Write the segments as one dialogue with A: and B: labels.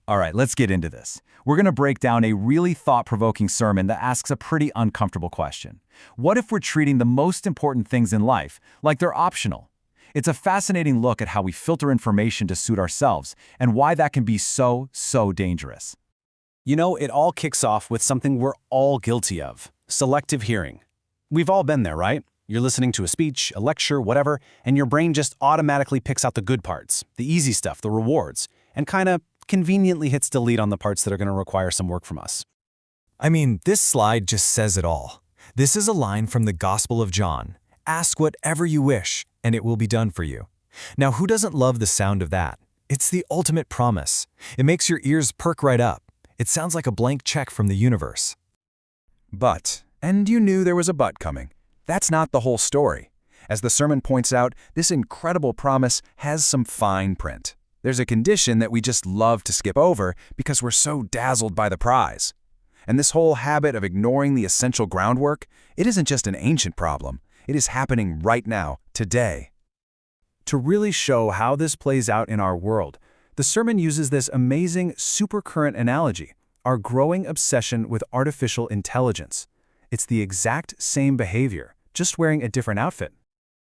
A: All right, let's get into this. We're going to break down a really thought-provoking sermon that asks a pretty uncomfortable question. What if we're treating the most important things in life like they're optional? It's a fascinating look at how we filter information to suit ourselves and why that can be so dangerous.
B: You know, it all kicks off with something we're all guilty of: selective hearing. We've all been there, right? You're listening to a speech, a lecture, whatever, and your brain just automatically picks out the good parts, the easy stuff, the rewards, and kinda conveniently hits delete on the parts that are gonna require some work from us.
C: I mean, this slide just says it all. This is a line from the Gospel of John. Ask whatever you wish, and it will be done for you. Now, who doesn't love the sound of that? It's the ultimate promise. It makes your ears perk right up. It sounds like a blank check from the universe.
D: But, and you knew there was a but coming. That's not the whole story. As the sermon points out, this incredible promise has some fine print. There's a condition that we just love to skip over because we're so dazzled by the prize. And this whole habit of ignoring the essential groundwork, it isn't just an ancient problem. It is happening right now, today. To really show how this plays out in our world, the sermon uses this amazing supercurrent analogy, our growing obsession with artificial intelligence. It's the exact same behavior, just wearing a different outfit.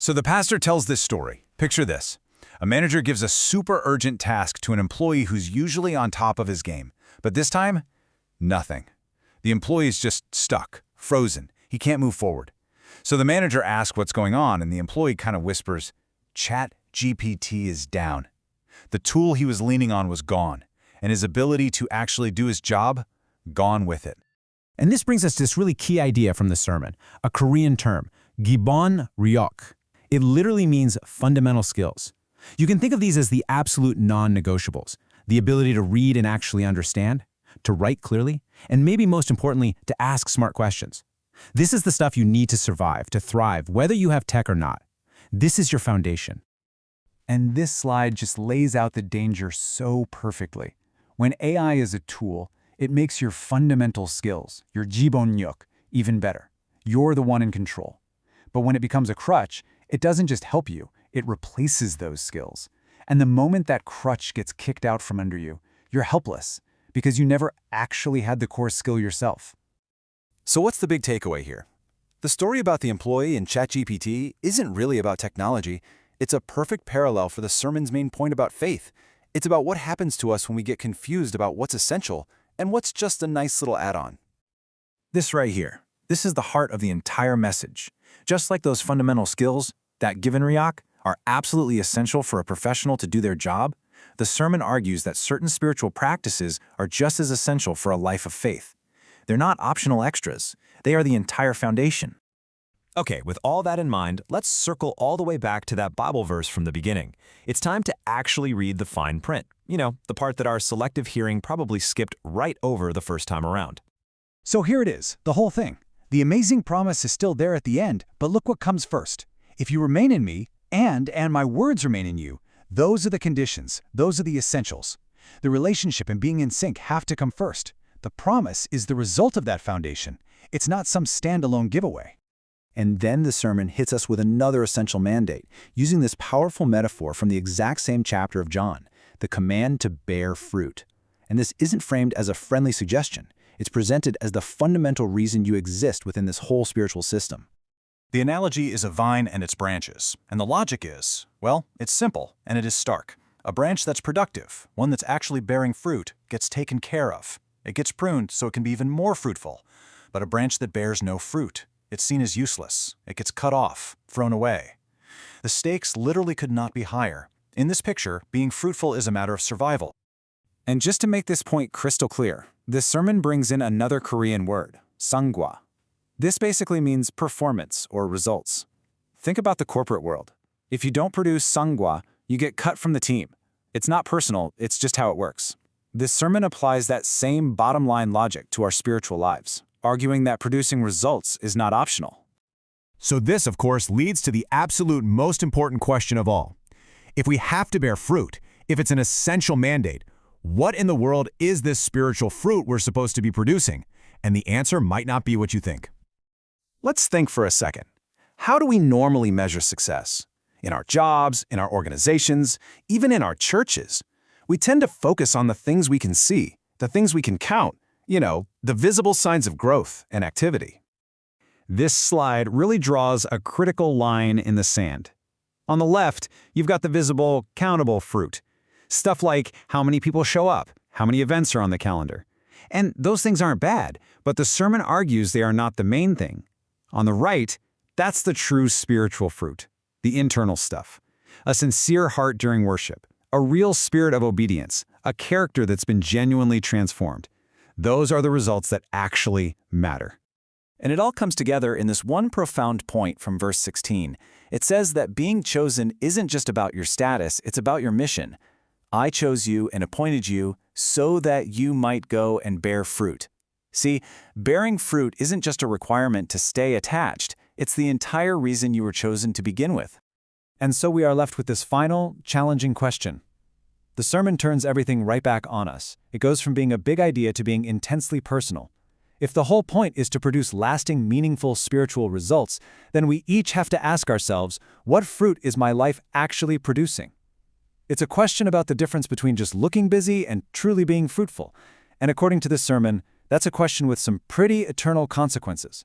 A: So the pastor tells this story. Picture this. A manager gives a super urgent task to an employee who's usually on top of his game. But this time, nothing. The employee is just stuck, frozen. He can't move forward. So the manager asks what's going on, and the employee kind of whispers, ChatGPT is down. The tool he was leaning on was gone, and his ability to actually do his job, gone with it.
B: And this brings us to this really key idea from the sermon, a Korean term, gibbon ryok. It literally means fundamental skills. You can think of these as the absolute non-negotiables, the ability to read and actually understand, to write clearly, and maybe most importantly, to ask smart questions. This is the stuff you need to survive, to thrive, whether you have tech or not. This is your foundation.
A: And this slide just lays out the danger so perfectly. When AI is a tool, it makes your fundamental skills, your jibonnyuk, even better. You're the one in control. But when it becomes a crutch, it doesn't just help you, it replaces those skills. And the moment that crutch gets kicked out from under you, you're helpless because you never actually had the core skill yourself.
D: So what's the big takeaway here? The story about the employee in ChatGPT isn't really about technology. It's a perfect parallel for the sermon's main point about faith. It's about what happens to us when we get confused about what's essential and what's just a nice little add-on.
C: This right here, this is the heart of the entire message. Just like those fundamental skills, that given ryok, are absolutely essential for a professional to do their job, the sermon argues that certain spiritual practices are just as essential for a life of faith. They're not optional extras. They are the entire foundation. Okay, with all that in mind, let's circle all the way back to that Bible verse from the beginning. It's time to actually read the fine print. You know, the part that our selective hearing probably skipped right over the first time around.
E: So here it is, the whole thing. The amazing promise is still there at the end, but look what comes first. If you remain in me, and my words remain in you, those are the conditions, those are the essentials. The relationship and being in sync have to come first. The promise is the result of that foundation. It's not some standalone giveaway.
D: And then the sermon hits us with another essential mandate, using this powerful metaphor from the exact same chapter of John, the command to bear fruit. And this isn't framed as a friendly suggestion. It's presented as the fundamental reason you exist within this whole spiritual system.
A: The analogy is a vine and its branches, and the logic is, well, it's simple and it is stark. A branch that's productive, one that's actually bearing fruit, gets taken care of. It gets pruned so it can be even more fruitful. But a branch that bears no fruit, it's seen as useless. It gets cut off, thrown away. The stakes literally could not be higher. In this picture, being fruitful is a matter of survival.
B: And just to make this point crystal clear, this sermon brings in another Korean word, sanggwa. This basically means performance or results. Think about the corporate world. If you don't produce sanggwa, you get cut from the team. It's not personal, it's just how it works. This sermon applies that same bottom-line logic to our spiritual lives, arguing that producing results is not optional.
C: So this, of course, leads to the absolute most important question of all. If we have to bear fruit, if it's an essential mandate, what in the world is this spiritual fruit we're supposed to be producing? And the answer might not be what you think.
D: Let's think for a second. How do we normally measure success? In our jobs, in our organizations, even in our churches?
C: We tend to focus on the things we can see, the things we can count, the visible signs of growth and activity.
B: This slide really draws a critical line in the sand. On the left, you've got the visible, countable fruit. Stuff like how many people show up, how many events are on the calendar. And those things aren't bad, but the sermon argues they are not the main thing. On the right, that's the true spiritual fruit, the internal stuff. A sincere heart during worship, a real spirit of obedience, a character that's been genuinely transformed. Those are the results that actually matter.
C: And it all comes together in this one profound point from verse 16. It says that being chosen isn't just about your status, it's about your mission. I chose you and appointed you so that you might go and bear fruit. See, bearing fruit isn't just a requirement to stay attached, it's the entire reason you were chosen to begin with.
B: And so we are left with this final, challenging question. The sermon turns everything right back on us. It goes from being a big idea to being intensely personal. If the whole point is to produce lasting, meaningful spiritual results, then we each have to ask ourselves, what fruit is my life actually producing? It's a question about the difference between just looking busy and truly being fruitful. And according to this sermon, that's a question with some pretty eternal consequences.